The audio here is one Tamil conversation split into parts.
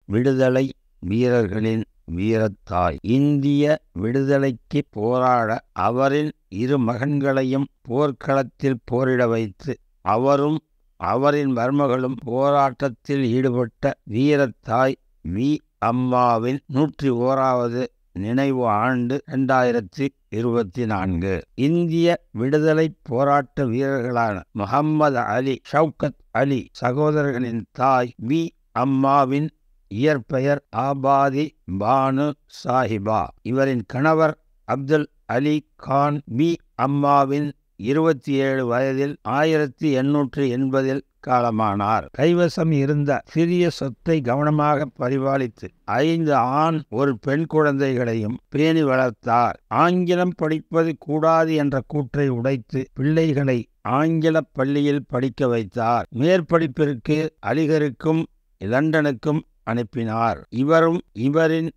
விடுதலை வீரர்களின் வீரத்தாய். இந்திய விடுதலைக்கு போராட அவரின் இரு மகன்களையும் போர்க்களத்தில் போரிட வைத்து அவரும் அவரின் மருமகளும் போராட்டத்தில் ஈடுபட்ட வீரத்தாய் வி. அம்மாவின் 101வது நினைவு ஆண்டு 2024. இந்திய விடுதலை போராட்ட வீரர்களான முகம்மது அலி, ஷவுக்கத் அலி சகோதரர்களின் தாய் வி. அம்மாவின் இயற்பெயர் ஆபாதி பானு சாஹிபா. இவரின் கணவர் அப்துல் அலி கான் வி. அம்மாவின் 27 வயதில் 1880 காலமானார். கைவசம் இருந்த சிறிய சொத்தை கவனமாக பரிபாலித்து 5 ஆண் ஒரு பெண் குழந்தைகளையும் பேணி வளர்த்தார். ஆங்கிலம் படிப்பது கூடாது என்ற கூற்றை உடைத்து பிள்ளைகளை ஆங்கில பள்ளியில் படிக்க வைத்தார். மேற்படிப்பிற்கு அலிகருக்கும் லண்டனுக்கும் அனுப்பினார். இவரும் இவரின்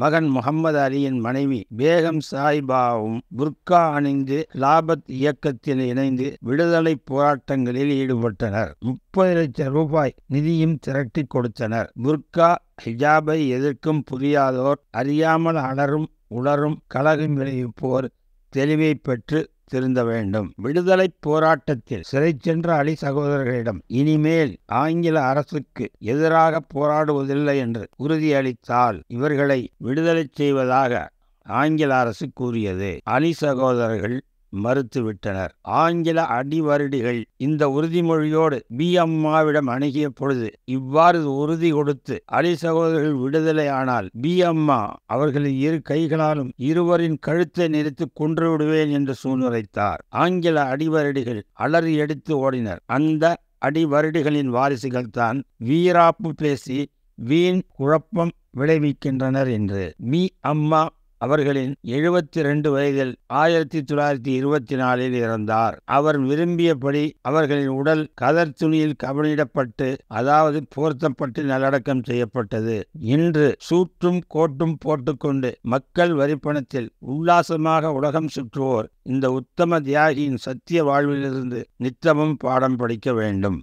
மகன் முகம்மது அலியின் மனைவி பேகம் சாஹிபாவும் புர்கா அணிந்து லாபத் இயக்கத்தில் இணைந்து விடுதலை போராட்டங்களில் ஈடுபட்டனர். 30 லட்சம் ரூபாய் நிதியும் திரட்டி கொடுத்தனர். புர்கா ஹிஜாபை எதிர்க்கும் புரியாதோர் அறியாமல் அலரும் உளரும் கலகம் விளைவிப்போர் தெளிவை பெற்று திருந்த வேண்டும். விடுதலை போராட்டத்தில் சிறை சென்ற அலி சகோதரர்களிடம் இனிமேல் ஆங்கில அரசுக்கு எதிராக போராடுவதில்லை என்று உறுதியளித்தால் இவர்களை விடுதலை செய்வதாக ஆங்கில அரசு கூறியது. அலி சகோதரர்கள் மறுத்துவிட்டனர். ஆங்கில அடிவருடிகள் இந்த உறுதிமொழியோடு பி. அம்மாவிடம் அணுகிய பொழுது இவ்வாறு உறுதி கொடுத்து அலி சகோதரர்கள் விடுதலை ஆனால் பி. அம்மா அவர்களின் இரு கைகளாலும் இருவரின் கழுத்தை நெரித்து கொன்று விடுவேன் என்று சூளுரைத்தார். ஆங்கில அடிவருடிகள் அலறி எடுத்து ஓடினர். அந்த அடிவருடிகளின் வாரிசுகள் தான் வீராப்பு பேசி வீண் குழப்பம் விளைவிக்கின்றனர் என்று. பி. அம்மா அவர்களின் 72 வயதில் 1924 இறந்தார். அவர் விரும்பியபடி அவர்களின் உடல் கதர் துணியில் கவனிடப்பட்டு அதாவது போர்த்தப்பட்டு நல்லடக்கம் செய்யப்பட்டது. இன்று சூற்றும் கோட்டும் போட்டுக்கொண்டு மக்கள் வரிப்பணத்தில் உல்லாசமாக உலகம் சுற்றுவோர் இந்த உத்தம தியாகியின் சத்திய வாழ்விலிருந்து நித்தமும் பாடம் படிக்க வேண்டும்.